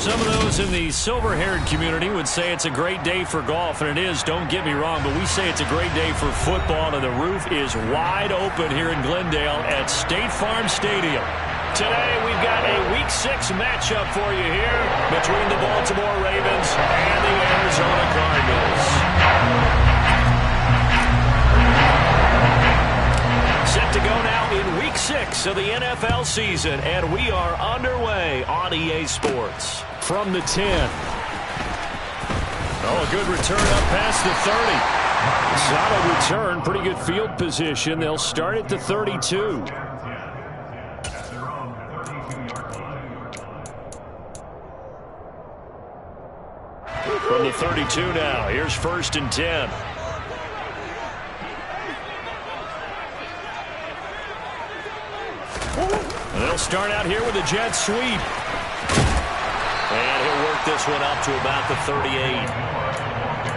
Some of those in the silver-haired community would say it's a great day for golf, and it is, don't get me wrong, but we say it's a great day for football, and the roof is wide open here in Glendale at State Farm Stadium. Today, we've got a Week 6 matchup for you here between the Baltimore Ravens and the Arizona Cardinals. Set to go now in Week 6 of the NFL season, and we are underway on EA Sports. From the 10. Oh, a good return up past the 30. Solid return, pretty good field position. They'll start at the 32. From the 32 now, here's 1st and 10. They'll start out here with a jet sweep. And he'll work this one up to about the 38.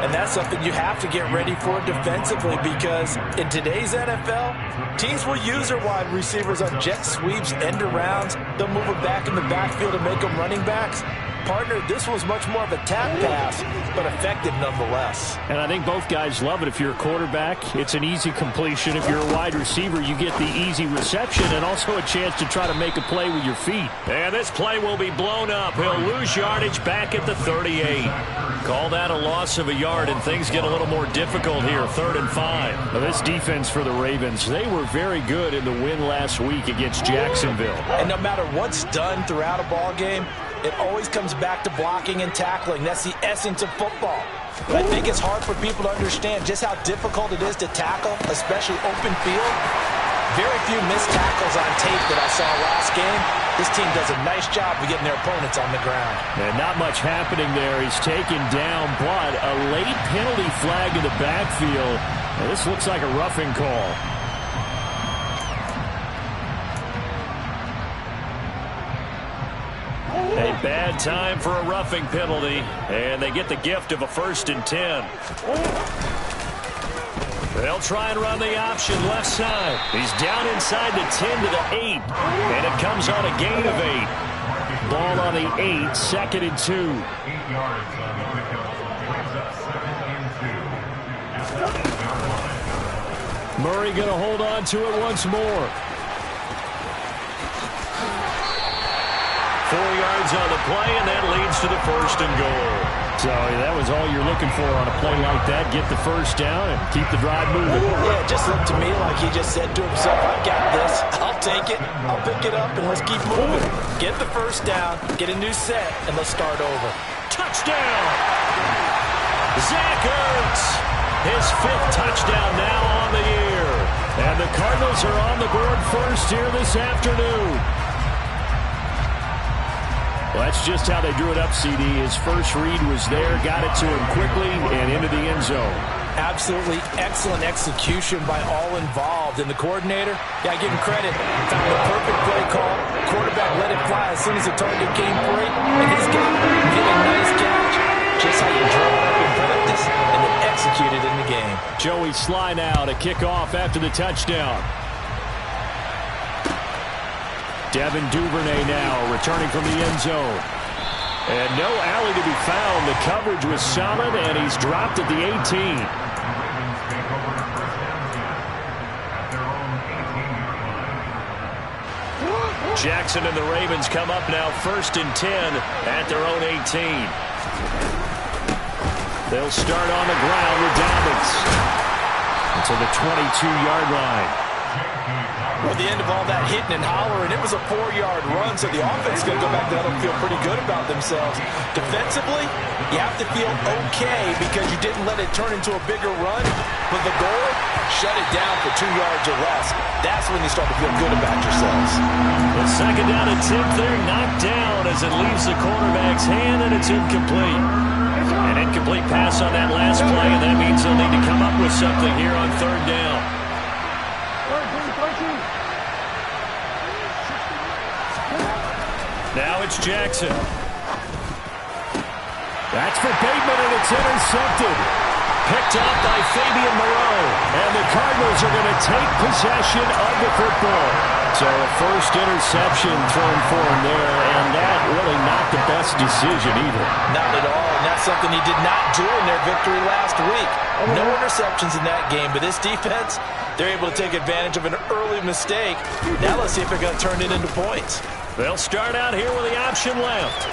And that's something you have to get ready for defensively, because in today's NFL, teams will use their wide receivers on jet sweeps, end arounds. They'll move them back in the backfield and make them running backs. Partner, this was much more of a tap pass, but effective nonetheless. And I think both guys love it. If you're a quarterback, it's an easy completion. If you're a wide receiver, you get the easy reception and also a chance to try to make a play with your feet. And this play will be blown up. He'll lose yardage back at the 38. Call that a loss of a yard, and things get a little more difficult here. 3rd and 5. Now, this defense for the Ravens, they were very good in the win last week against Jacksonville. And no matter what's done throughout a ball game, it always comes back to blocking and tackling. That's the essence of football. But I think it's hard for people to understand just how difficult it is to tackle, especially open field. Very few missed tackles on tape that I saw last game. This team does a nice job of getting their opponents on the ground. And not much happening there. He's taken down, but a late penalty flag in the backfield. Now, this looks like a roughing call. A bad time for a roughing penalty, and they get the gift of a 1st and 10. They'll try and run the option left side. He's down inside the 10 to the 8, and it comes on a gain of 8. Ball on the 8, 2nd and 2. Murray going to hold on to it once more. 4 yards on the play, and that leads to the 1st and goal. So that was all you're looking for on a play like that. Get the 1st down and keep the drive moving. Yeah, it just looked to me like he just said to himself, I got this. I'll take it. I'll pick it up, and let's keep moving. Get the 1st down, get a new set, and let's start over. Touchdown! Zach Ertz, his 5th touchdown now on the year. And the Cardinals are on the board first here this afternoon. Well, that's just how they drew it up, CD. His first read was there, got it to him quickly, and into the end zone. Absolutely excellent execution by all involved. And the coordinator, yeah, I give him credit. Found the perfect play call. Quarterback let it fly as soon as the target came free. And he's got hit a nice catch. Just how you draw it up in practice and then execute it in the game. Joey Sly now to kick off after the touchdown. Devin Duvernay now returning from the end zone. And no alley to be found. The coverage was solid, and he's dropped at the 18. Jackson and the Ravens come up now 1st and 10 at their own 18. They'll start on the ground with Dobbins until the 22-yard line. Well, the end of all that hitting and hollering, it was a 4-yard run, so the offense is going to go back there and feel pretty good about themselves. Defensively, you have to feel okay because you didn't let it turn into a bigger run. But the goal, shut it down for 2 yards or less. That's when you start to feel good about yourselves. The 2nd down attempt there knocked down as it leaves the quarterback's hand, and it's incomplete. An incomplete pass on that last play, and that means they'll need to come up with something here on 3rd down. Now it's Jackson. That's for Bateman, and it's intercepted. Picked off by Fabian Moreau. And the Cardinals are going to take possession of the football. So a first interception thrown for him there, and that really not the best decision either. Not at all, and that's something he did not do in their victory last week. No interceptions in that game, but this defense, they're able to take advantage of an early mistake. Now let's see if they're going to turn it into points. They'll start out here with the option left.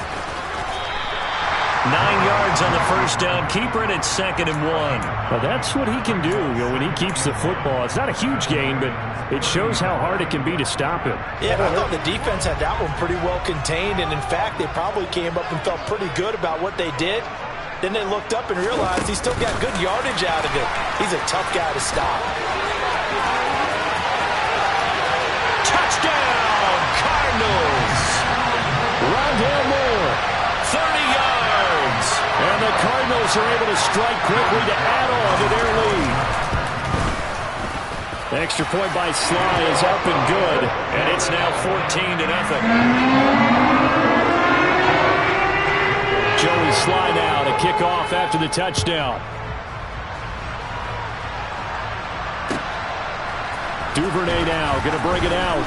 9 yards on the first down keeper, and it's 2nd and 1. Well, that's what he can do, when he keeps the football. It's not a huge gain, but it shows how hard it can be to stop him. Yeah, I thought the defense had that one pretty well contained, and in fact, they probably came up and felt pretty good about what they did. Then they looked up and realized he still got good yardage out of it. He's a tough guy to stop. Touchdown, Cardinals! Rondale Moore, 30 yards. And the Cardinals are able to strike quickly to add on to their lead. The extra point by Sly is up and good, and it's now 14-0. Joey Sly now to kick off after the touchdown. Duvernay now going to bring it out.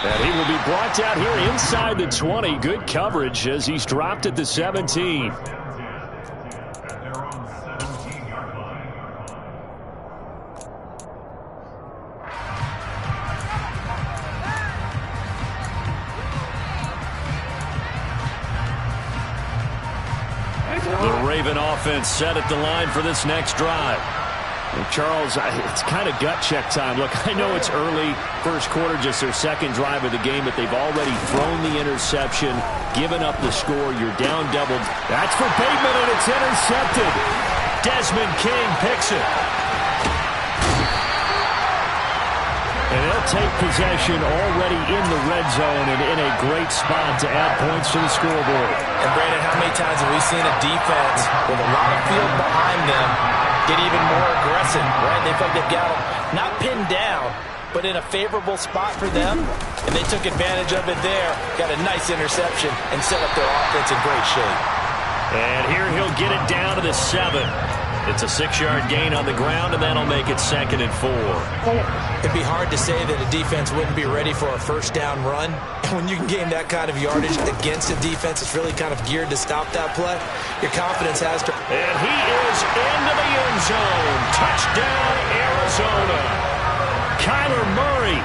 And he will be brought down here inside the 20. Good coverage as he's dropped at the 17. The Raven offense set at the line for this next drive. And Charles, it's kind of gut check time. Look, I know it's early, first quarter, just their second drive of the game, but they've already thrown the interception, given up the score. You're down doubled. That's for Bateman, and it's intercepted. Desmond King picks it. And they'll take possession already in the red zone and in a great spot to add points to the scoreboard. And Brandon, how many times have we seen a defense with a lot of field behind them get even more aggressive, right? They feel like they've got them not pinned down, but in a favorable spot for them, and they took advantage of it there. Got a nice interception and set up their offense in great shape. And here he'll get it down to the 7. It's a 6-yard gain on the ground, and that'll make it 2nd and 4. It'd be hard to say that a defense wouldn't be ready for a first down run. And when you can gain that kind of yardage against a defense that's really kind of geared to stop that play, your confidence has to... And he is into the end zone. Touchdown, Arizona. Kyler Murray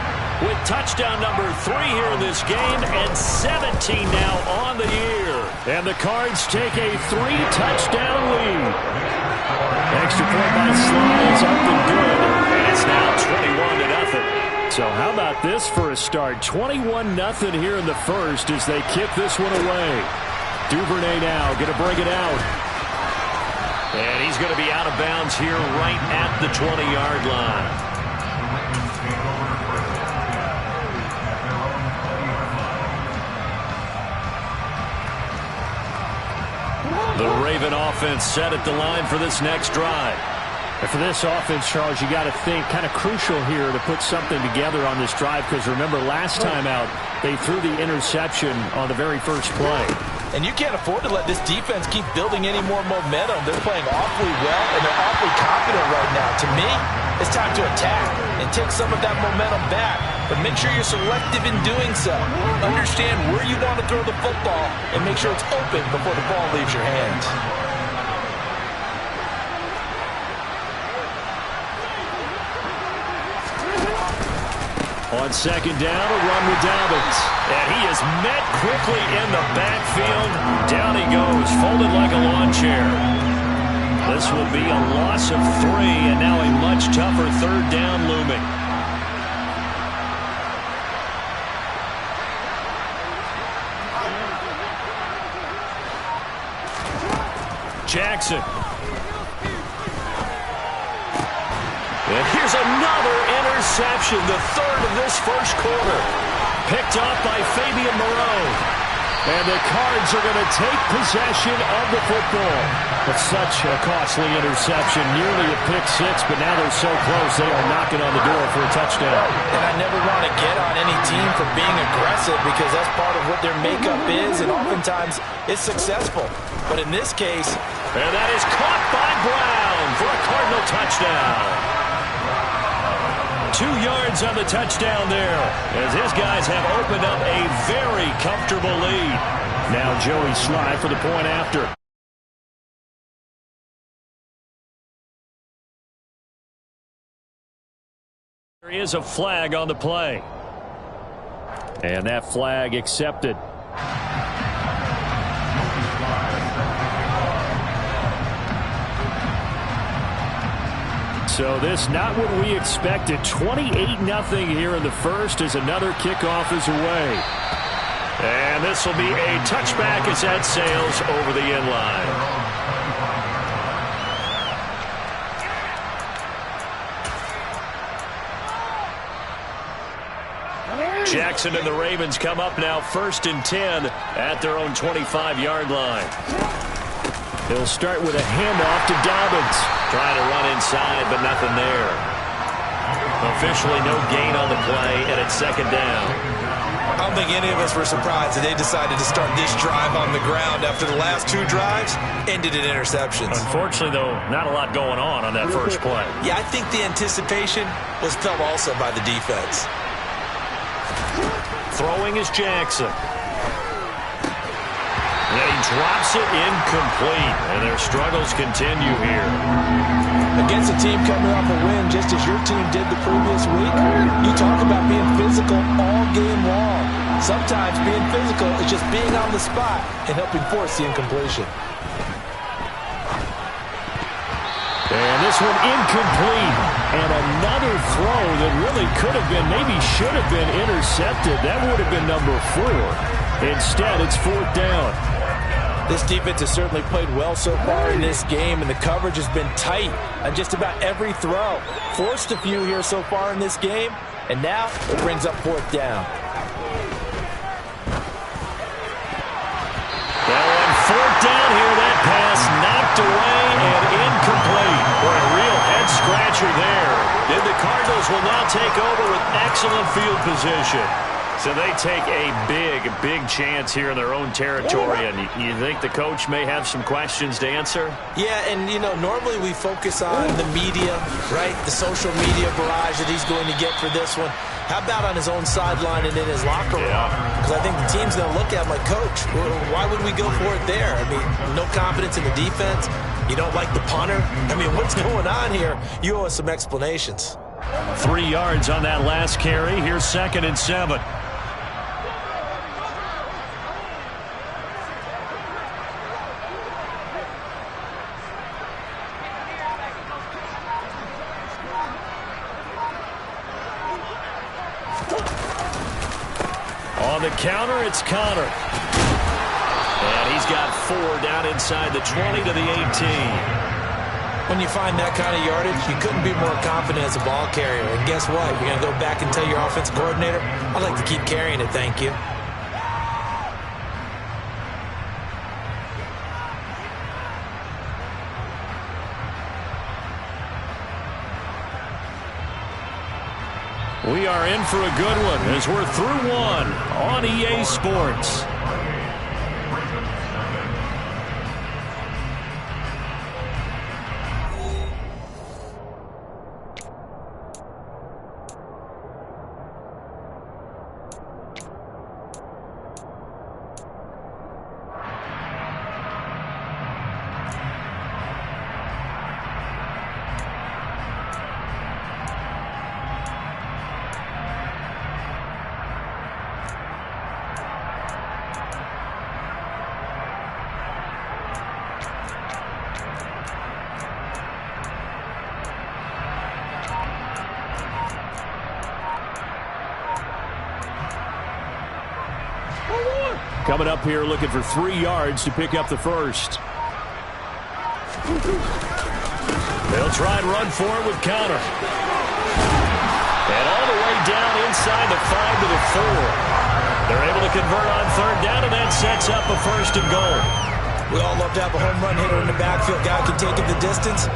with touchdown number 3 here in this game, and 17 now on the year. And the Cards take a 3-touchdown lead. Extra point by Sly is up and good, and it's now 21-0. So how about this for a start? 21-0 here in the first as they kick this one away. Duvernay now going to bring it out. And he's going to be out of bounds here right at the 20-yard line. The Raven offense set at the line for this next drive. And for this offense, Charles, you got to think kind of crucial here to put something together on this drive, because remember last time out they threw the interception on the very first play. And you can't afford to let this defense keep building any more momentum. They're playing awfully well, and they're awfully confident right now. To me, it's time to attack and take some of that momentum back. But make sure you're selective in doing so. Understand where you want to throw the football and make sure it's open before the ball leaves your hands. On second down, a run with Dobbins. And he is met quickly in the backfield. Down he goes, folded like a lawn chair. This will be a loss of 3, and now a much tougher third down looming. Jackson. And here's another interception, the third of this first quarter. Picked off by Fabian Moreau. And the Cards are going to take possession of the football. It's such a costly interception, nearly a pick six, but now they're so close they are knocking on the door for a touchdown. And I never want to get on any team for being aggressive because that's part of what their makeup is, and oftentimes it's successful. But in this case... And that is caught by Brown for a Cardinal touchdown. 2 yards on the touchdown there, as his guys have opened up a very comfortable lead. Now Joey Sly for the point after. There is a flag on the play. And that flag accepted. So this not what we expected. 28-0 here in the first as another kickoff is away. And this will be a touchback as that sails over the end line. Jackson and the Ravens come up now 1st and 10 at their own 25-yard line. He'll start with a handoff to Dobbins. Trying to run inside, but nothing there. Officially no gain on the play, and it's 2nd down. I don't think any of us were surprised that they decided to start this drive on the ground after the last 2 drives ended in interceptions. Unfortunately, though, not a lot going on that first play. Yeah, I think the anticipation was felt also by the defense. Throwing is Jackson. And he drops it incomplete, and their struggles continue here. Against a team coming off a win, just as your team did the previous week, you talk about being physical all game long. Sometimes being physical is just being on the spot and helping force the incompletion. And this one incomplete. And another throw that really could have been, maybe should have been intercepted. That would have been number 4. Instead, it's 4th down. This defense has certainly played well so far in this game, and the coverage has been tight on just about every throw. Forced a few here so far in this game, and now it brings up 4th down. Well, on 4th down here, that pass knocked away and incomplete. What a real head-scratcher there. And the Cardinals will now take over with excellent field position. So they take a big chance here in their own territory, and you think the coach may have some questions to answer? Yeah, and, you know, normally we focus on the media, right, the social media barrage that he's going to get for this one. How about on his own sideline and in his locker room? Because I think the team's going to look at him like, Coach, why would we go for it there? I mean, no confidence in the defense. You don't like the punter? I mean, what's going on here? You owe us some explanations. 3 yards on that last carry. Here's 2nd and 7. On the counter, it's Connor. And he's got 4 down inside the 20 to the 18. When you find that kind of yardage, you couldn't be more confident as a ball carrier. And guess what? You're going to go back and tell your offensive coordinator, I'd like to keep carrying it, thank you. We are in for a good one as we're through one on EA Sports. Coming up here looking for 3 yards to pick up the first. They'll try and run for it with Connor. And all the way down inside the 5 to the 4. They're able to convert on third down, and that sets up a 1st and goal. We all love to have a home run hitter in the backfield. Guy can take it the distance.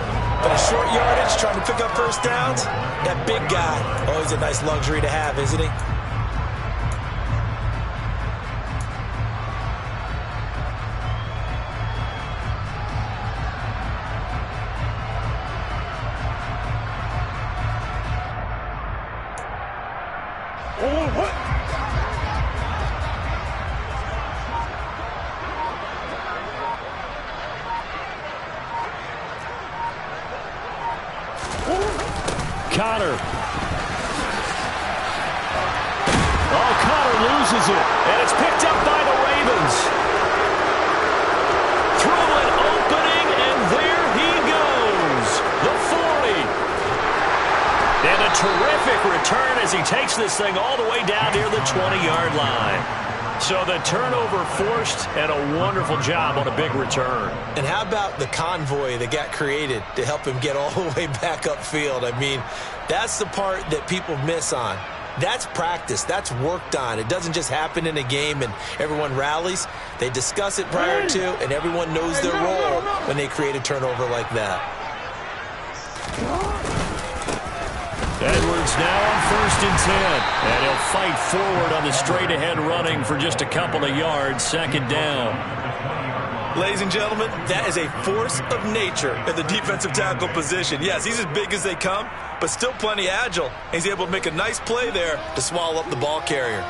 But a short yardage, trying to pick up first downs, that big guy, always a nice luxury to have, isn't he? Connor. Oh, Connor loses it. And it's picked up by the Ravens. Through an opening, and there he goes. The 40. And a terrific return as he takes this thing all the way down near the 20-yard line. So the turnover forced, and a wonderful job on a big return. And how about the convoy that got created to help him get all the way back upfield? I mean, that's the part that people miss on. That's practice. That's worked on. It doesn't just happen in a game and everyone rallies. They discuss it prior to, and everyone knows their role when they create a turnover like that. Edwards now on 1st and 10. And he'll fight forward on the straight-ahead running for just a couple of yards. 2nd down. Ladies and gentlemen, that is a force of nature in the defensive tackle position. Yes, he's as big as they come, but still plenty agile. He's able to make a nice play there to swallow up the ball carrier.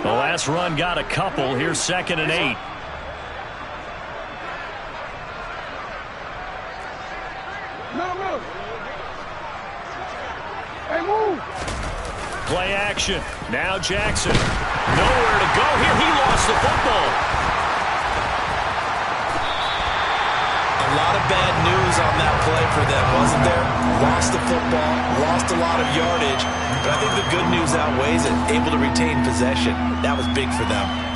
The last run got a couple. Here's 2nd and 8. Play action. Now Jackson. Nowhere to go here. He lost the football. A lot of bad news on that play for them, wasn't there? Lost the football, lost a lot of yardage, but I think the good news outweighs it. Able to retain possession. That was big for them.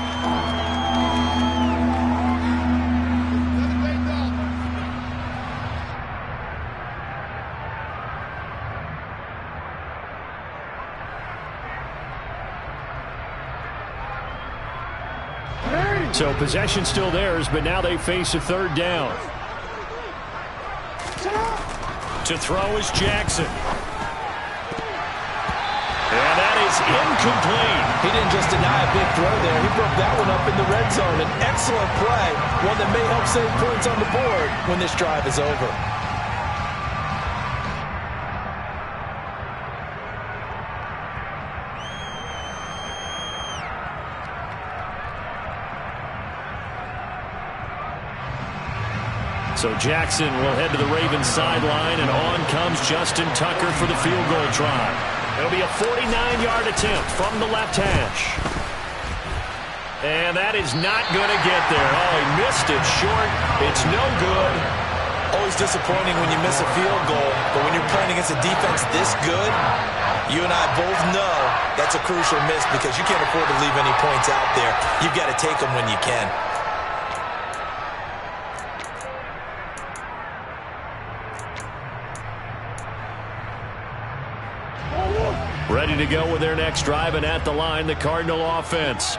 So possession still theirs, but now they face a 3rd down. To throw is Jackson. And that is incomplete. He didn't just deny a big throw there. He broke that one up in the red zone. An excellent play, one that may help save points on the board when this drive is over. So Jackson will head to the Ravens sideline, and on comes Justin Tucker for the field goal try. It'll be a 49-yard attempt from the left hash. And that is not going to get there. Oh, he missed it short. It's no good. Always disappointing when you miss a field goal, but when you're playing against a defense this good, you and I both know that's a crucial miss because you can't afford to leave any points out there. You've got to take them when you can. Ready to go with their next drive, and at the line, the Cardinal offense.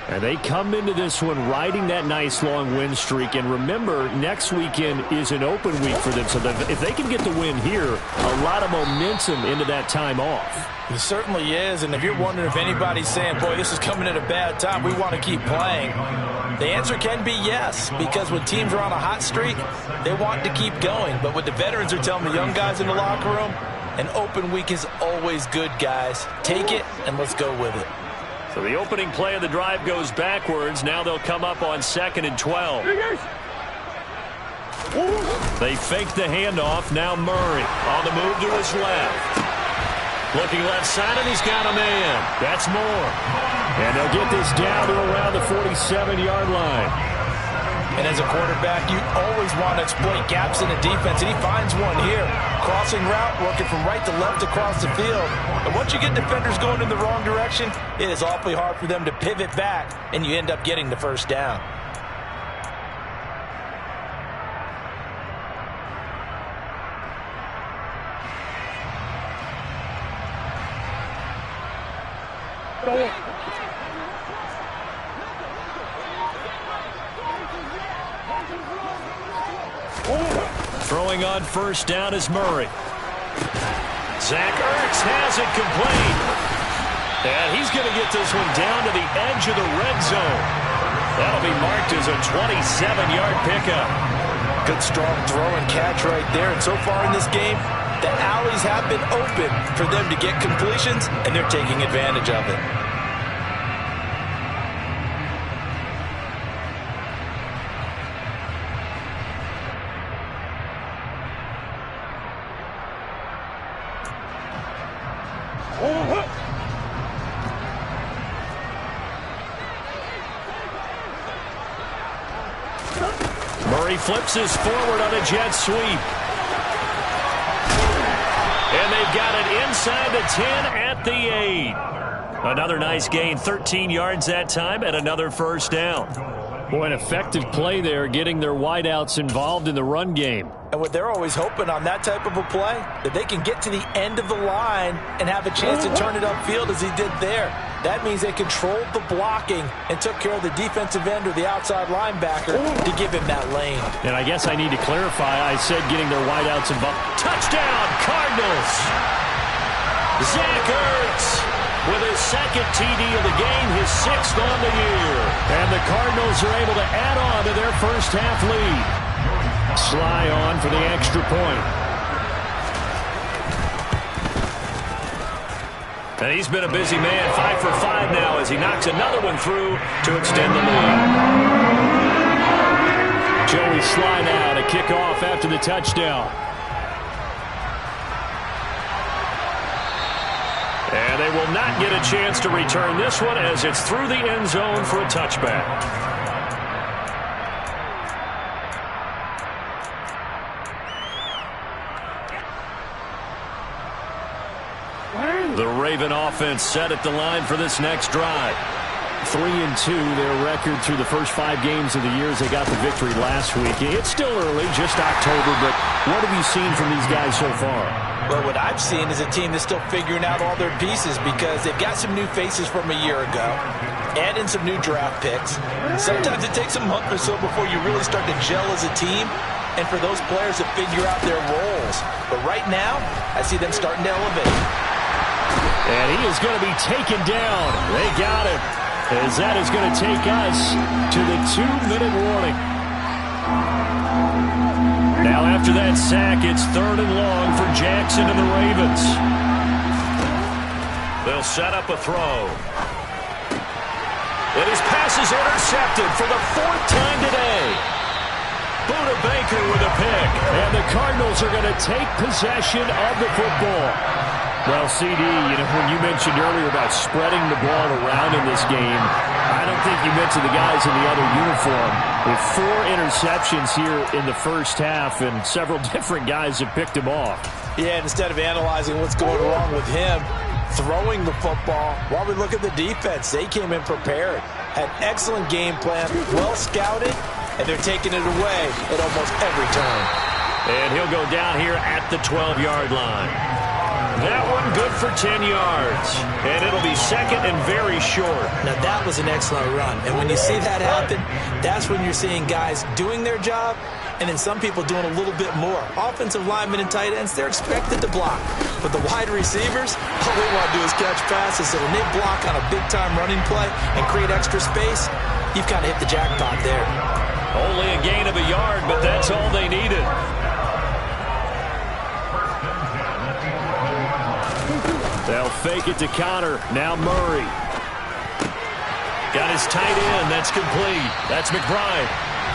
And they come into this one riding that nice long win streak. And remember, next weekend is an open week for them. So if they can get the win here, a lot of momentum into that time off. It certainly is. And if you're wondering if anybody's saying, boy, this is coming at a bad time, we want to keep playing, the answer can be yes. Because when teams are on a hot streak, they want to keep going. But what the veterans are telling the young guys in the locker room, an open week is always good, guys. Take it, and let's go with it. So the opening play of the drive goes backwards. Now they'll come up on 2nd and 12. They fake the handoff. Now Murray on the move to his left. Looking left side, and he's got a man. That's Moore. And they'll get this down to around the 47-yard line. And as a quarterback, you always want to exploit gaps in the defense, and he finds one here. Crossing route, working from right to left across the field. And once you get defenders going in the wrong direction, it is awfully hard for them to pivot back, and you end up getting the first down. Throwing on first down is Murray. Zach Ertz has it complete. And he's going to get this one down to the edge of the red zone. That'll be marked as a 27-yard pickup. Good strong throw and catch right there. And so far in this game, the alleys have been open for them to get completions, and they're taking advantage of it. Murray flips his forward on a jet sweep. And they've got it inside the 10 at the 8. Another nice gain, 13 yards that time, and another first down. Boy, an effective play there, getting their wideouts involved in the run game. And what they're always hoping on that type of a play, that they can get to the end of the line and have a chance to turn it upfield as he did there. That means they controlled the blocking and took care of the defensive end or the outside linebacker to give him that lane. And I guess I need to clarify, I said getting their wideouts involved. Touchdown, Cardinals! Zach Ertz with his second TD of the game, his 6th on the year. And the Cardinals are able to add on to their first half lead. Sly on for the extra point. And he's been a busy man, 5 for 5 now as he knocks another one through to extend the lead. Joey Sly now to kick off after the touchdown. And they will not get a chance to return this one as it's through the end zone for a touchback. The Raven offense set at the line for this next drive. 3-2, their record through the first 5 games of the year as they got the victory last week. It's still early, just October, but what have you seen from these guys so far? Well, what I've seen is a team that's still figuring out all their pieces because they've got some new faces from a year ago, add in some new draft picks. Sometimes it takes a month or so before you really start to gel as a team and for those players to figure out their roles. But right now, I see them starting to elevate. And he is going to be taken down. They got him. As that is going to take us to the 2-minute warning. Now after that sack, it's 3rd and long for Jackson and the Ravens. They'll set up a throw. And his pass is intercepted for the 4th time today. Buda Baker with a pick. And the Cardinals are going to take possession of the football. Well, CD, when you mentioned earlier about spreading the ball around in this game, I don't think you mentioned the guys in the other uniform. With 4 interceptions here in the first half, and several different guys have picked him off. Yeah, instead of analyzing what's going wrong with him, throwing the football, while we look at the defense, they came in prepared, had excellent game plan, well scouted, and they're taking it away at almost every turn. And he'll go down here at the 12-yard line. That one good for 10 yards. And it'll be 2nd and very short. Now, that was an excellent run. And when you see that happen, that's when you're seeing guys doing their job and then some people doing a little bit more. Offensive linemen and tight ends, they're expected to block. But the wide receivers, all they want to do is catch passes. So when they block on a big-time running play and create extra space, you've kind of hit the jackpot there. Only a gain of a yard, but that's all they needed. They'll fake it to Connor. Now Murray. Got his tight end. That's complete. That's McBride.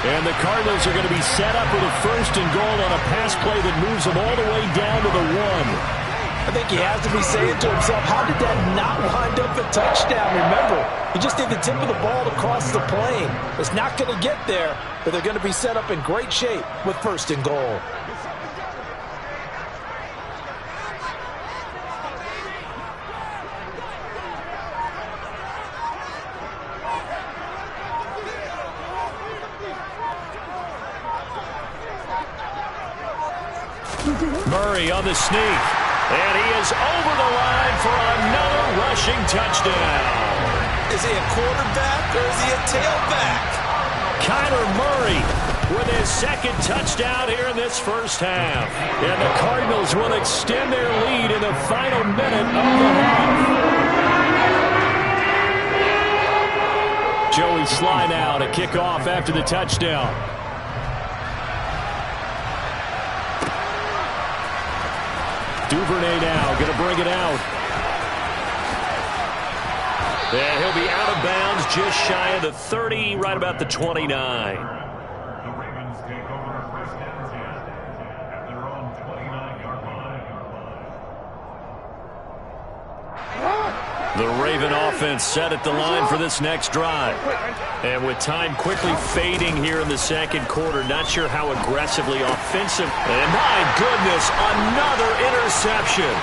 And the Cardinals are going to be set up with a 1st and goal on a pass play that moves them all the way down to the 1. I think he has to be saying to himself, how did that not wind up a touchdown? Remember, he just did the tip of the ball to cross the plane. It's not going to get there, but they're going to be set up in great shape with 1st and goal. Murray on the sneak. And he is over the line for another rushing touchdown. Is he a quarterback or is he a tailback? Kyler Murray with his second touchdown here in this first half. And the Cardinals will extend their lead in the final minute of the half. Joey Sly now to kick off after the touchdown. Duvernay now going to bring it out. And he'll be out of bounds just shy of the 30, right about the 29. The Ravens take over first and 10 at their own 29-yard line. The Raven offense set at the line for this next drive. And with time quickly fading here in the second quarter, not sure how aggressively offensive. And my goodness, another interception.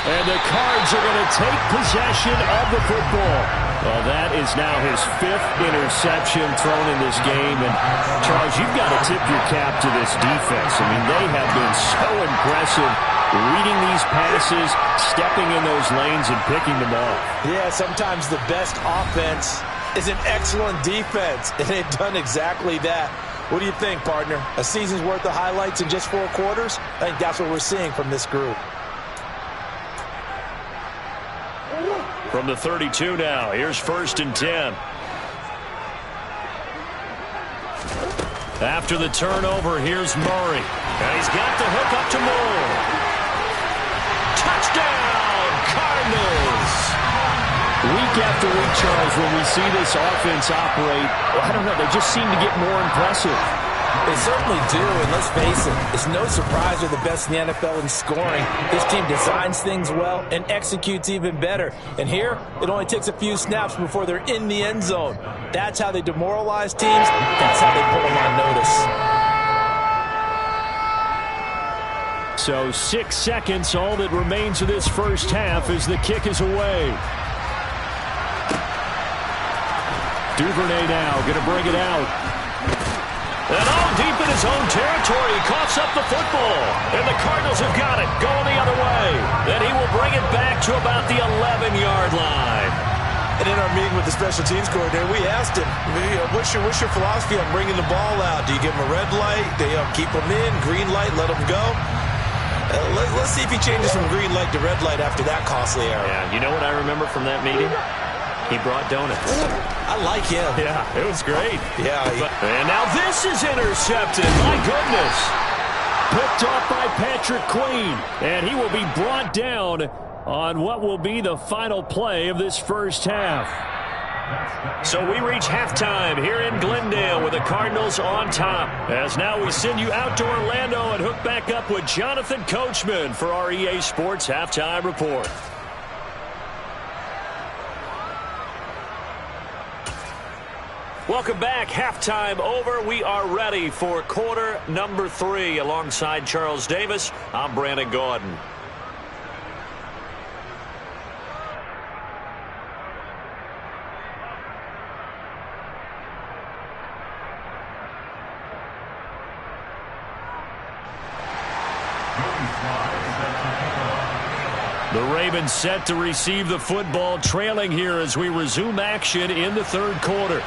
And the Cards are going to take possession of the football. Well, that is now his fifth interception thrown in this game. And, Charles, you've got to tip your cap to this defense. I mean, they have been so impressive reading these passes, stepping in those lanes, and picking them off. Yeah, sometimes the best offense is an excellent defense, and they've done exactly that. What do you think, partner? A season's worth of highlights in just 4 quarters? I think that's what we're seeing from this group. From the 32 now, here's first and 10. After the turnover, here's Murray. And he's got the hook up to Moore. Touchdown, Cardinals! Week after week, Charles, when we see this offense operate, I don't know, they just seem to get more impressive. They certainly do, and let's face it, it's no surprise they're the best in the NFL in scoring. This team designs things well and executes even better. And here, it only takes a few snaps before they're in the end zone. That's how they demoralize teams. That's how they put them on notice. So 6 seconds, all that remains of this first half as the kick is away. Duvernay now going to bring it out. And all deep in his own territory, he coughs up the football. And the Cardinals have got it, going the other way. Then he will bring it back to about the 11-yard line. And in our meeting with the special teams coordinator, we asked him, what's your philosophy on bringing the ball out? Do you give him a red light? Do you keep him in? Green light, let him go? Let's see if he changes from green light to red light after that costly error. Yeah, you know what I remember from that meeting? He brought donuts. I like him. Yeah, it was great. Yeah. And now this is intercepted. My goodness. Picked off by Patrick Queen. And he will be brought down on what will be the final play of this first half. So we reach halftime here in Glendale with the Cardinals on top. As now we send you out to Orlando and hook back up with Jonathan Coachman for our EA Sports Halftime Report. Welcome back. Halftime over. We are ready for quarter number 3. Alongside Charles Davis, I'm Brandon Gaudin. The Ravens set to receive the football, trailing here as we resume action in the third quarter.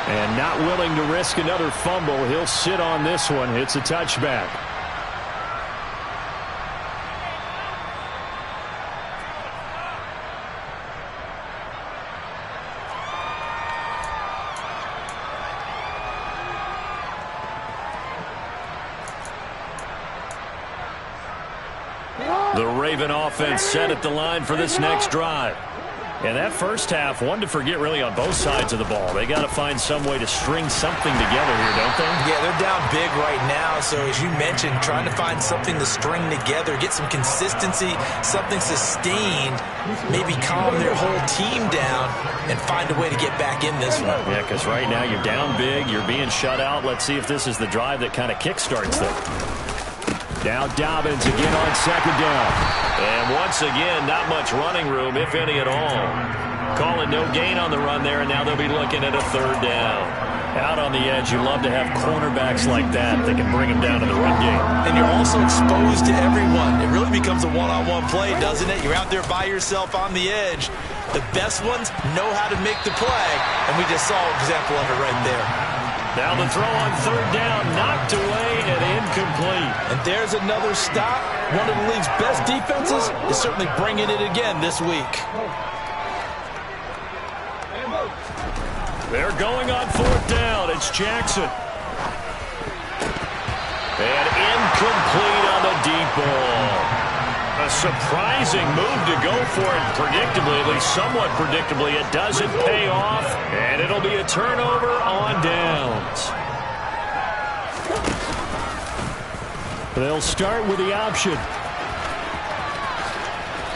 And not willing to risk another fumble, he'll sit on this one. It's a touchback. The Raven offense set at the line for this next drive. And that first half, one to forget really on both sides of the ball. They got to find some way to string something together here, don't they? Yeah, they're down big right now. So as you mentioned, trying to find something to string together, get some consistency, something sustained, maybe calm their whole team down and find a way to get back in this one. Yeah, because right now you're down big, you're being shut out. Let's see if this is the drive that kind of kickstarts them. Now Dobbins again on second down. And once again, not much running room, if any at all. Calling no gain on the run there, and now they'll be looking at a third down. Out on the edge, you love to have cornerbacks like that that can bring them down in the run game. And you're also exposed to everyone. It really becomes a one-on-one play, doesn't it? You're out there by yourself on the edge. The best ones know how to make the play, and we just saw an example of it right there. Now the throw on third down, knocked away and incomplete. And there's another stop. One of the league's best defenses is certainly bringing it again this week. They're going on fourth down. It's Jackson. And incomplete on the deep ball. A surprising move to go for it predictably, at least somewhat predictably. It doesn't pay off, and it'll be a turnover on downs. They'll start with the option.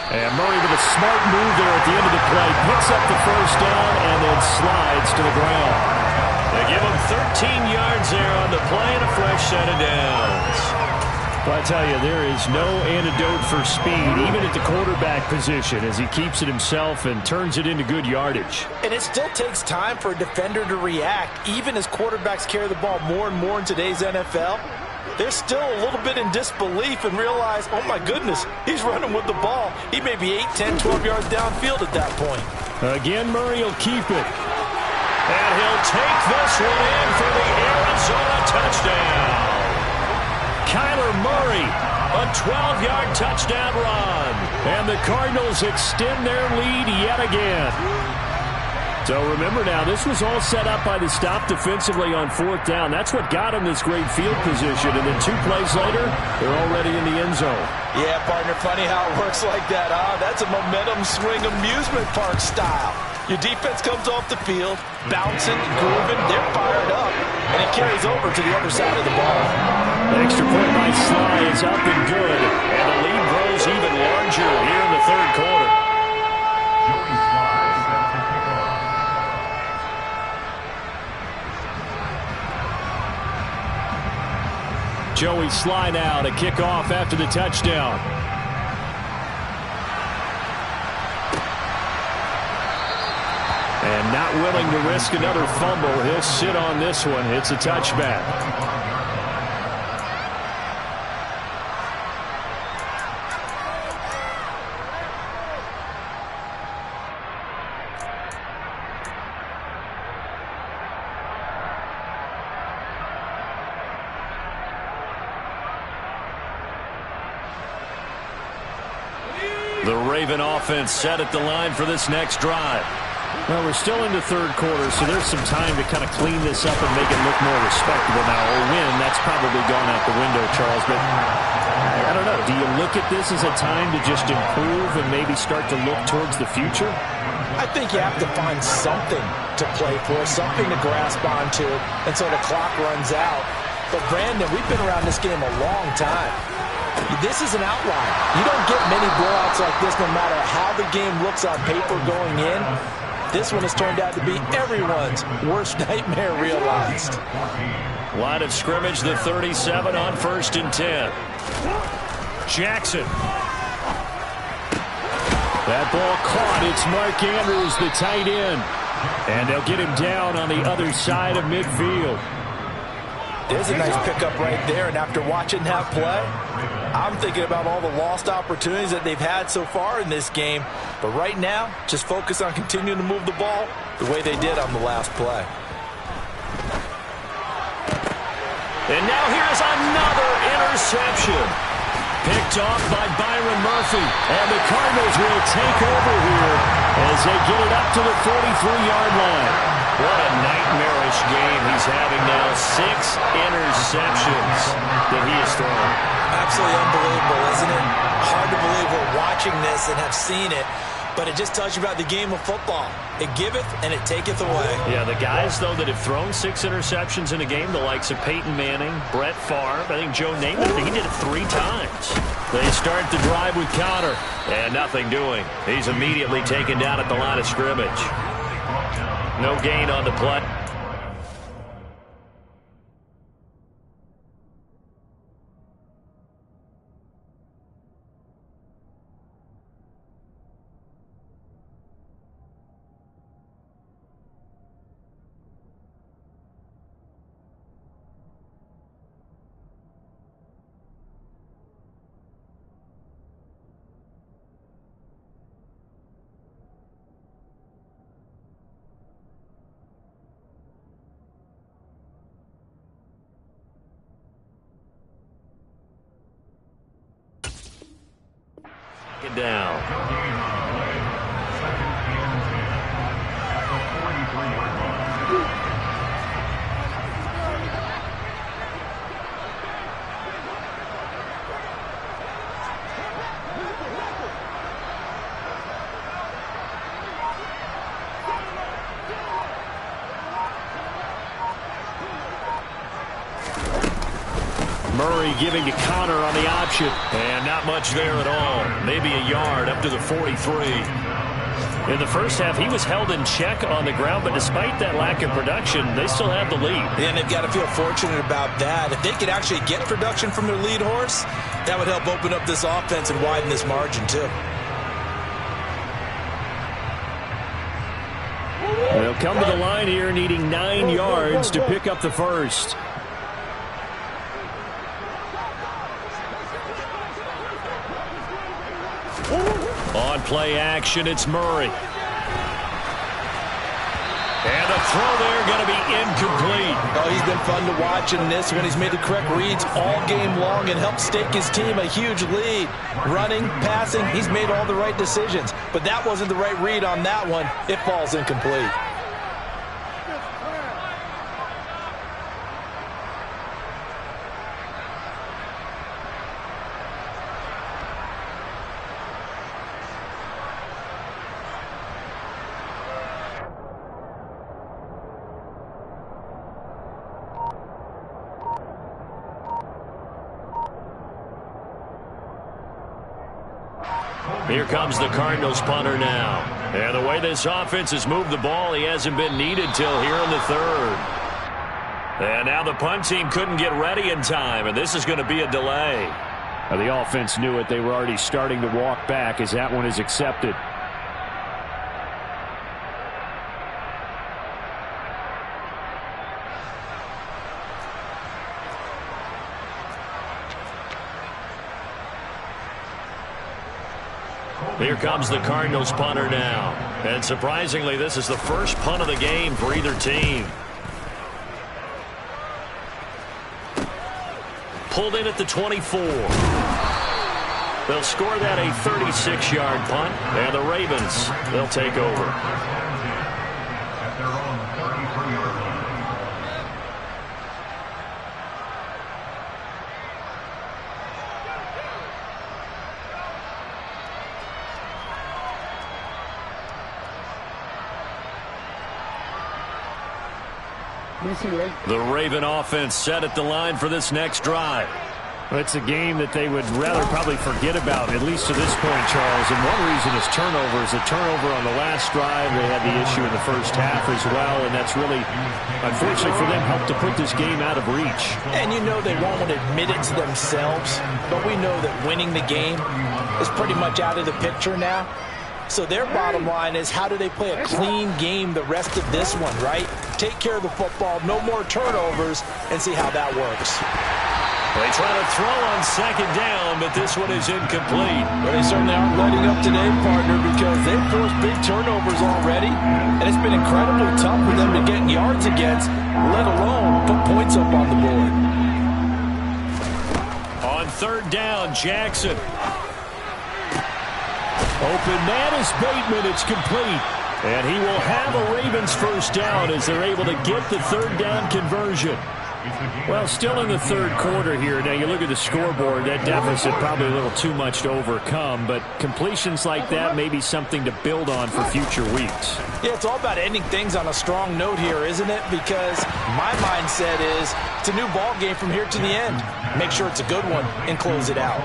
And Murray with a smart move there at the end of the play. Picks up the first down and then slides to the ground. They give him 13 yards there on the play and a fresh set of downs. Well, I tell you, there is no antidote for speed, even at the quarterback position, as he keeps it himself and turns it into good yardage. And it still takes time for a defender to react, even as quarterbacks carry the ball more and more in today's NFL. They're still a little bit in disbelief and realize, oh my goodness, he's running with the ball. He may be 8, 10, 12 yards downfield at that point. Again, Murray will keep it. And he'll take this one in for the Arizona touchdown. Kyler Murray, a 12-yard touchdown run. And the Cardinals extend their lead yet again. So remember now, this was all set up by the stop defensively on fourth down. That's what got him this great field position. And then 2 plays later, they're already in the end zone. Yeah, partner, funny how it works like that, huh? That's a momentum swing amusement park style. Your defense comes off the field, bouncing, grooving, they're fired up, and it carries over to the other side of the ball. The extra point by Sly is up and good, and the lead grows even larger here in the third quarter. Joey Sly now to kick off after the touchdown. And not willing to risk another fumble. He'll sit on this one. It's a touchback. The Raven offense set at the line for this next drive. Well, we're still in the third quarter, so there's some time to kind of clean this up and make it look more respectable now. A win, that's probably gone out the window, Charles. But I don't know. Do you look at this as a time to just improve and maybe start to look towards the future? I think you have to find something to play for, something to grasp onto until the clock runs out. But, Brandon, we've been around this game a long time. This is an outlier. You don't get many blowouts like this no matter how the game looks on paper going in. This one has turned out to be everyone's worst nightmare realized. Line of scrimmage, the 37 on 1st and 10. Jackson. That ball caught. It's Mark Andrews, the tight end. And they'll get him down on the other side of midfield. There's a nice pickup right there, and after watching that play, I'm thinking about all the lost opportunities that they've had so far in this game. But right now, just focus on continuing to move the ball the way they did on the last play. And now here's another interception. Picked off by Byron Murphy. And the Cardinals will take over here as they get it up to the 43-yard line. What a nightmarish game he's having now. 6 interceptions that he has thrown. Absolutely unbelievable, isn't it? Hard to believe we're watching this and have seen it, but it just tells you about the game of football. It giveth and it taketh away. Yeah, the guys, though, that have thrown 6 interceptions in a game, the likes of Peyton Manning, Brett Favre, I think Joe Namath, he did it 3 times. They start the drive with Connor, and nothing doing. He's immediately taken down at the line of scrimmage. No gain on the play. Down. Murray giving to counter on the option. And not much there at all. Maybe a yard up to the 43. In the first half, he was held in check on the ground, but despite that lack of production, they still have the lead. And they've got to feel fortunate about that. If they could actually get production from their lead horse, that would help open up this offense and widen this margin, too. They'll come to the line here needing 9 yards to pick up the first. On play action, it's Murray. And the throw there going to be incomplete. Oh, he's been fun to watch in this one. He's made the correct reads all game long and helped stake his team a huge lead. Running, passing, he's made all the right decisions. But that wasn't the right read on that one. It falls incomplete. Here comes the Cardinals punter now. And the way this offense has moved the ball, he hasn't been needed till here in the third. And now the punt team couldn't get ready in time, and this is going to be a delay. Now the offense knew it. They were already starting to walk back as that one is accepted. Here comes the Cardinals punter now. And surprisingly, this is the first punt of the game for either team. Pulled in at the 24. They'll score that a 36-yard punt. And the Ravens, they'll take over. At their own 33-yard line. The Raven offense set at the line for this next drive. Well, it's a game that they would rather probably forget about, at least to this point, Charles. And one reason is turnovers. A turnover on the last drive. They had the issue in the first half as well, and that's really, unfortunately for them, helped to put this game out of reach. And you know they won't admit it to themselves, but we know that winning the game is pretty much out of the picture now. So their bottom line is, how do they play a clean game the rest of this one, right? Take care of the football, no more turnovers, and see how that works. They try to throw on second down, but this one is incomplete. Well, they certainly aren't letting up today, partner, because they've forced big turnovers already, and it's been incredibly tough for them to get yards against, let alone put points up on the board. On third down, Jackson. Open man is Bateman. It's complete. And he will have a Ravens first down as they're able to get the third down conversion. Well, still in the third quarter here. Now, you look at the scoreboard, that deficit probably a little too much to overcome, but completions like that may be something to build on for future weeks. Yeah, it's all about ending things on a strong note here, isn't it? Because my mindset is it's a new ball game from here to the end. Make sure it's a good one and close it out.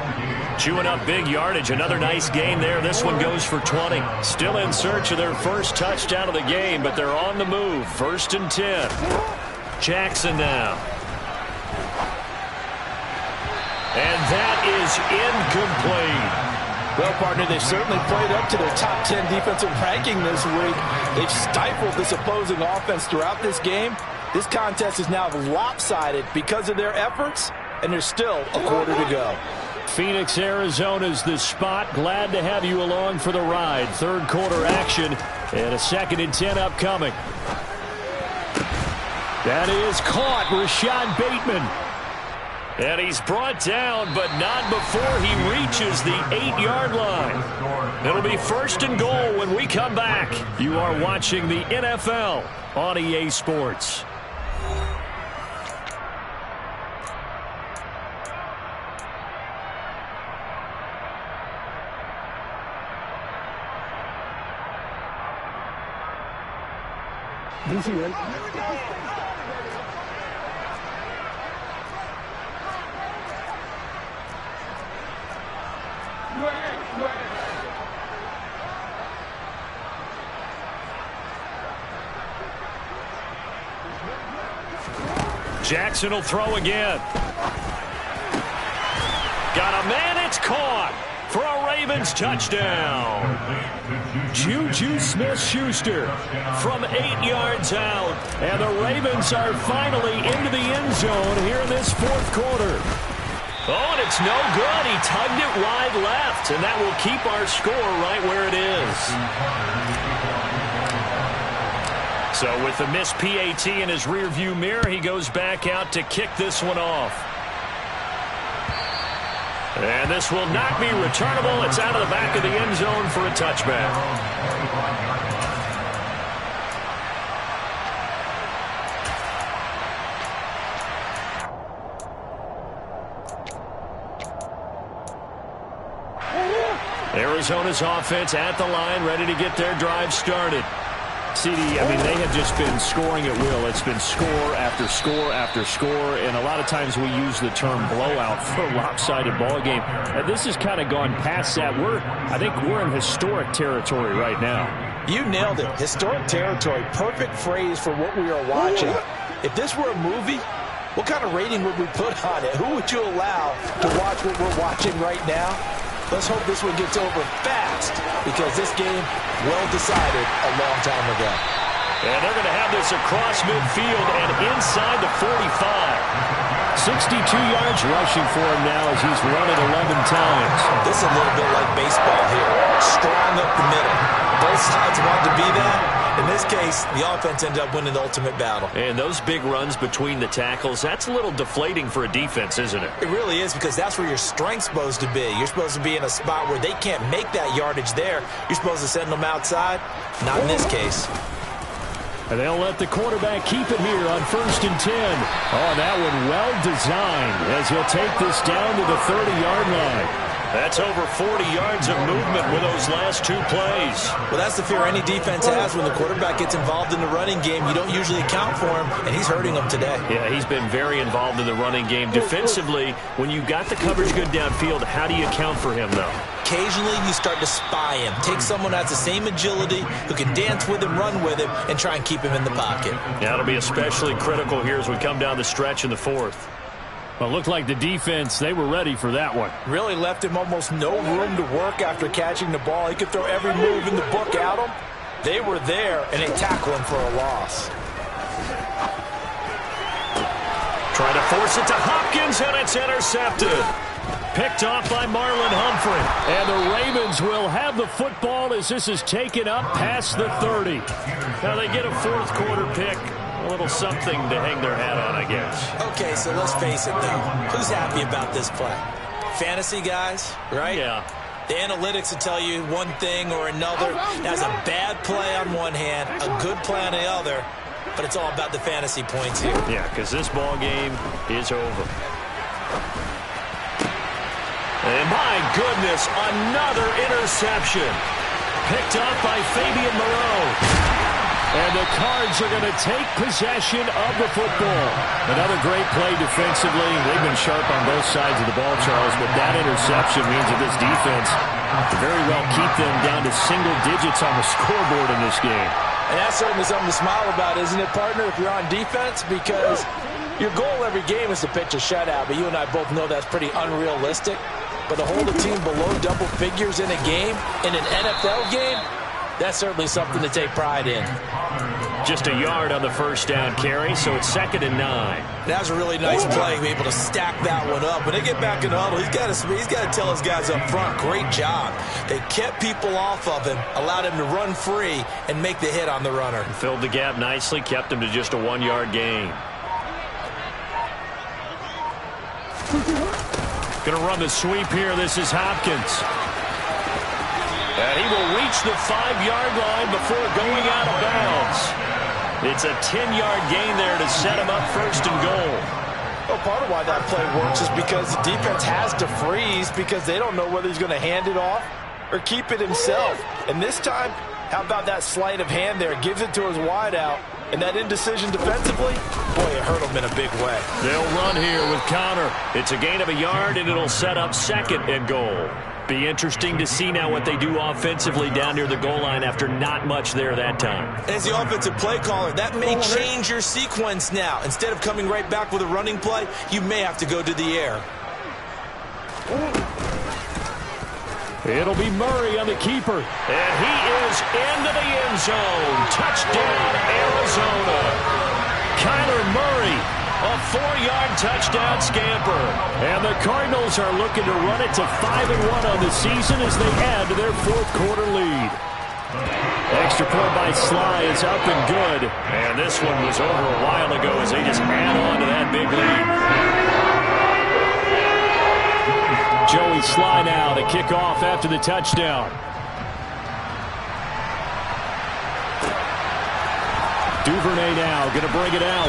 Chewing up big yardage. Another nice gain there. This one goes for 20. Still in search of their first touchdown of the game, but they're on the move. 1st and 10. Jackson now. And that is incomplete. Well, partner, they've certainly played up to their top 10 defensive ranking this week. They've stifled this opposing offense throughout this game. This contest is now lopsided because of their efforts, and there's still a quarter to go. Phoenix, Arizona's the spot. Glad to have you along for the ride. Third quarter action and a 2nd and 10 upcoming. That is caught. Rashad Bateman. And he's brought down, but not before he reaches the 8-yard line. It'll be 1st and goal when we come back. You are watching the NFL on EA Sports. Jackson will throw again. Got a man, it's caught for a Ravens touchdown. Juju Smith-Schuster from 8 yards out. And the Ravens are finally into the end zone here in this 4th quarter. Oh, and it's no good. He tugged it wide left, and that will keep our score right where it is. So with the missed PAT in his rearview mirror, he goes back out to kick this one off. And this will not be returnable. It's out of the back of the end zone for a touchback. Arizona's offense at the line, ready to get their drive started. CD, I mean, they have just been scoring at will. It's been score after score after score, and a lot of times we use the term blowout for a lopsided ball game. And this has kind of gone past that. I think we're in historic territory right now. You nailed it. Historic territory. Perfect phrase for what we are watching. If this were a movie, what kind of rating would we put on it? Who would you allow to watch what we're watching right now? Let's hope this one gets over fast, because this game, well decided a long time ago. And they're going to have this across midfield and inside the 45. 62 yards rushing for him now as he's run it 11 times. This is a little bit like baseball here. Strong up the middle. Both sides want to be that. In this case, the offense ended up winning the ultimate battle. And those big runs between the tackles, that's a little deflating for a defense, isn't it? It really is, because that's where your strength's supposed to be. You're supposed to be in a spot where they can't make that yardage there. You're supposed to send them outside. Not in this case. And they'll let the quarterback keep it here on 1st and 10. Oh, that one well designed as he'll take this down to the 30-yard line. That's over 40 yards of movement with those last 2 plays. Well, that's the fear any defense has when the quarterback gets involved in the running game. You don't usually account for him, and he's hurting them today. Yeah, he's been very involved in the running game. Defensively, when you've got the coverage good downfield, how do you account for him, though? Occasionally, you start to spy him. Take someone that has the same agility, who can dance with him, run with him, and try and keep him in the pocket. That'll be especially critical here as we come down the stretch in the 4th. Well, it looked like the defense, they were ready for that one. Really left him almost no room to work after catching the ball. He could throw every move in the book at him. They were there, and they tackled him for a loss. Trying to force it to Hopkins, and it's intercepted. Picked off by Marlon Humphrey. And the Ravens will have the football as this is taken up past the 30. Now they get a 4th quarter pick. A little something to hang their hat on, I guess. Okay, so let's face it, though. Who's happy about this play? Fantasy guys, right? Yeah. The analytics will tell you one thing or another. That's a bad play on one hand, a good play on the other, but it's all about the fantasy points here. Yeah, because this ball game is over. And my goodness, another interception. Picked up by Fabian Moreau. And the Cards are going to take possession of the football. Another great play defensively. They've been sharp on both sides of the ball, Charles, but that interception means that this defense can very well keep them down to single digits on the scoreboard in this game. And that's certainly something to smile about, isn't it, partner, if you're on defense? Because your goal every game is to pitch a shutout, but you and I both know that's pretty unrealistic. But to hold a team below double figures in a game, in an NFL game, that's certainly something to take pride in. Just a yard on the 1st down carry, so it's 2nd and 9. That was a really nice play, to be able to stack that one up. When they get back in the huddle, he's got to tell his guys up front, great job. They kept people off of him, allowed him to run free, and make the hit on the runner. Filled the gap nicely, kept him to just a 1-yard gain. Going to run the sweep here. This is Hopkins. And he will reach the 5-yard line before going out of bounds. It's a 10-yard gain there to set him up first and goal. Well, part of why that play works is because the defense has to freeze because they don't know whether he's going to hand it off or keep it himself. And this time, how about that sleight of hand there? Gives it to his wideout. And that indecision defensively, boy, it hurt him in a big way. They'll run here with Connor. It's a gain of a yard, and it'll set up second and goal. Be interesting to see now what they do offensively down near the goal line after not much there that time. As the offensive play caller, that may change your sequence now. Instead of coming right back with a running play, you may have to go to the air. It'll be Murray on the keeper. And he is into the end zone. Touchdown, Arizona. Kyler Murray, a 4-yard touchdown scamper. And the Cardinals are looking to run it to 5-1 on the season as they add to their fourth-quarter lead. Extra point by Sly is up and good. And this one was over a while ago as they just add on to that big lead. Joey Sly now to kick off after the touchdown. Duvernay now going to bring it out.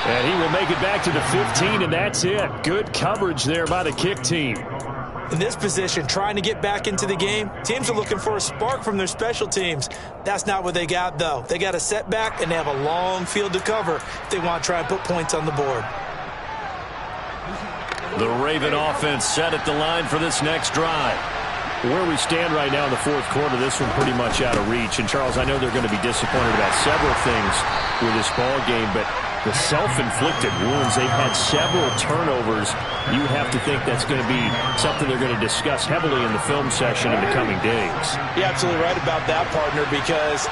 And he will make it back to the 15, and that's it. Good coverage there by the kick team. In this position, trying to get back into the game, teams are looking for a spark from their special teams. That's not what they got, though. They got a setback, and they have a long field to cover if they want to try and put points on the board. The Raven offense set at the line for this next drive. Where we stand right now in the fourth quarter, this one pretty much out of reach. And, Charles, I know they're going to be disappointed about several things with this ball game, but the self-inflicted wounds, they've had several turnovers. You have to think that's going to be something they're going to discuss heavily in the film session in the coming days. You're absolutely right about that, partner, because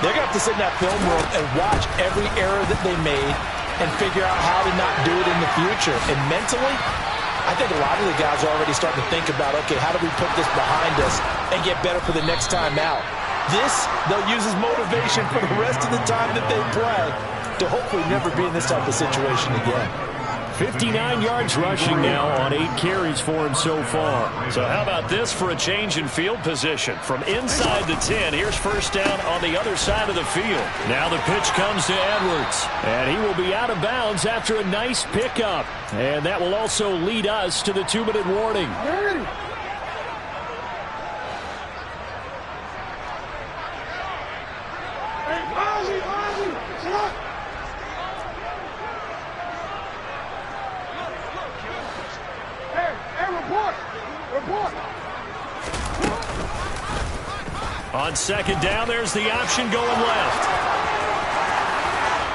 they're going to have to sit in that film room and watch every error that they made and figure out how to not do it in the future. And mentally, I think a lot of the guys are already starting to think about, okay, how do we put this behind us and get better for the next time out? This, they'll use as motivation for the rest of the time that they play to hopefully never be in this type of situation again. 59 yards rushing now on 8 carries for him so far. So how about this for a change in field position? From inside the 10, here's first down on the other side of the field. Now the pitch comes to Edwards. And he will be out of bounds after a nice pickup. And that will also lead us to the 2-minute warning. On second down, there's the option going left.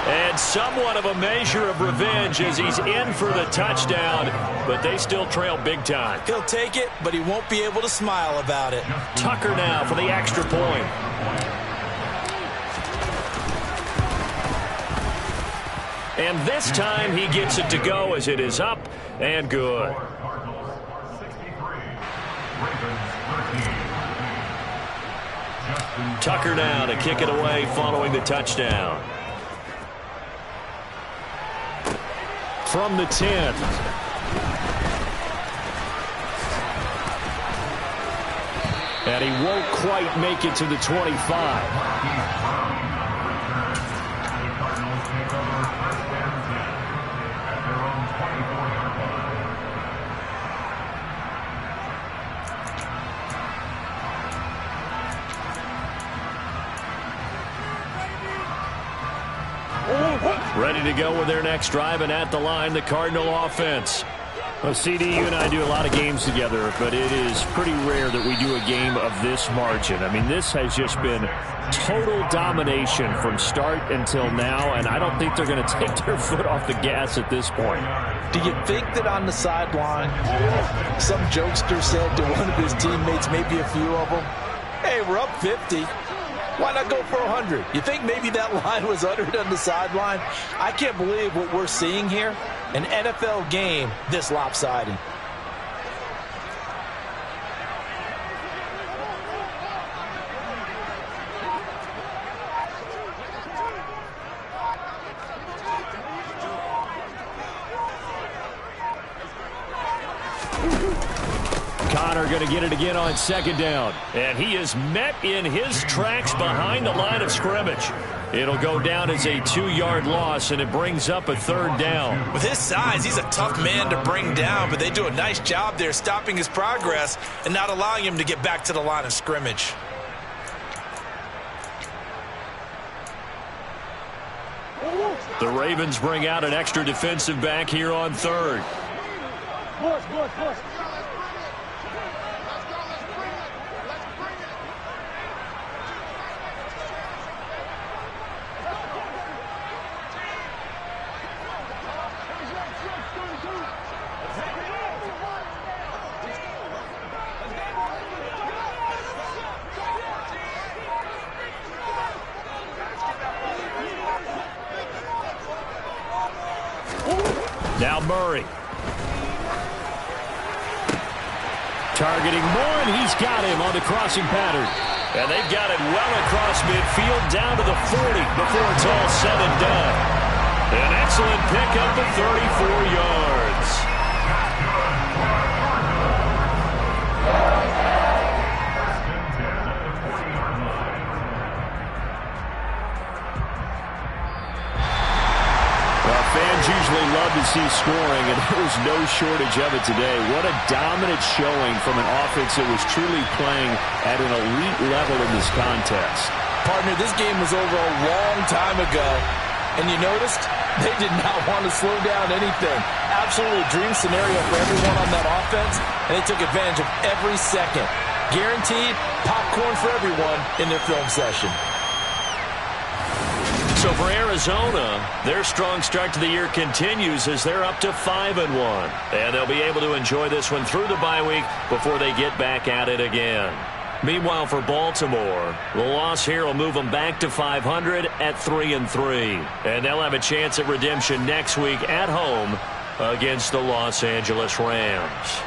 And somewhat of a measure of revenge as he's in for the touchdown, but they still trail big time. He'll take it, but he won't be able to smile about it. Tucker now for the extra point. And this time he gets it to go as it is up and good. Tucker now to kick it away following the touchdown. From the 10. And he won't quite make it to the 25. Ready to go with their next drive, and at the line, the Cardinal offense. Well, CD, you and I do a lot of games together, but it is pretty rare that we do a game of this margin. I mean, this has just been total domination from start until now, and I don't think they're going to take their foot off the gas at this point. Do you think that on the sideline, some jokester said to one of his teammates, maybe a few of them, hey, we're up 50. Why not go for 100? You think maybe that line was uttered on the sideline? I can't believe what we're seeing here. An NFL game this lopsided. going to get it again on second down. And he is met in his tracks behind the line of scrimmage. It'll go down as a 2-yard loss, and it brings up a third down. With his size, he's a tough man to bring down, but they do a nice job there stopping his progress and not allowing him to get back to the line of scrimmage. The Ravens bring out an extra defensive back here on third. Now Murray. Targeting Moore, and he's got him on the crossing pattern. And they've got it well across midfield down to the 40 before it's all said and done. An excellent pickup of 34 yards. Fans usually love to see scoring, and there was no shortage of it today. What a dominant showing from an offense that was truly playing at an elite level in this contest. Partner, this game was over a long time ago, and you noticed they did not want to slow down anything. Absolutely a dream scenario for everyone on that offense, and they took advantage of every second. Guaranteed popcorn for everyone in their film session. So for Arizona, their strong start to the year continues as they're up to 5-1. And they'll be able to enjoy this one through the bye week before they get back at it again. Meanwhile, for Baltimore, the loss here will move them back to 500 at 3-3. And they'll have a chance at redemption next week at home against the Los Angeles Rams.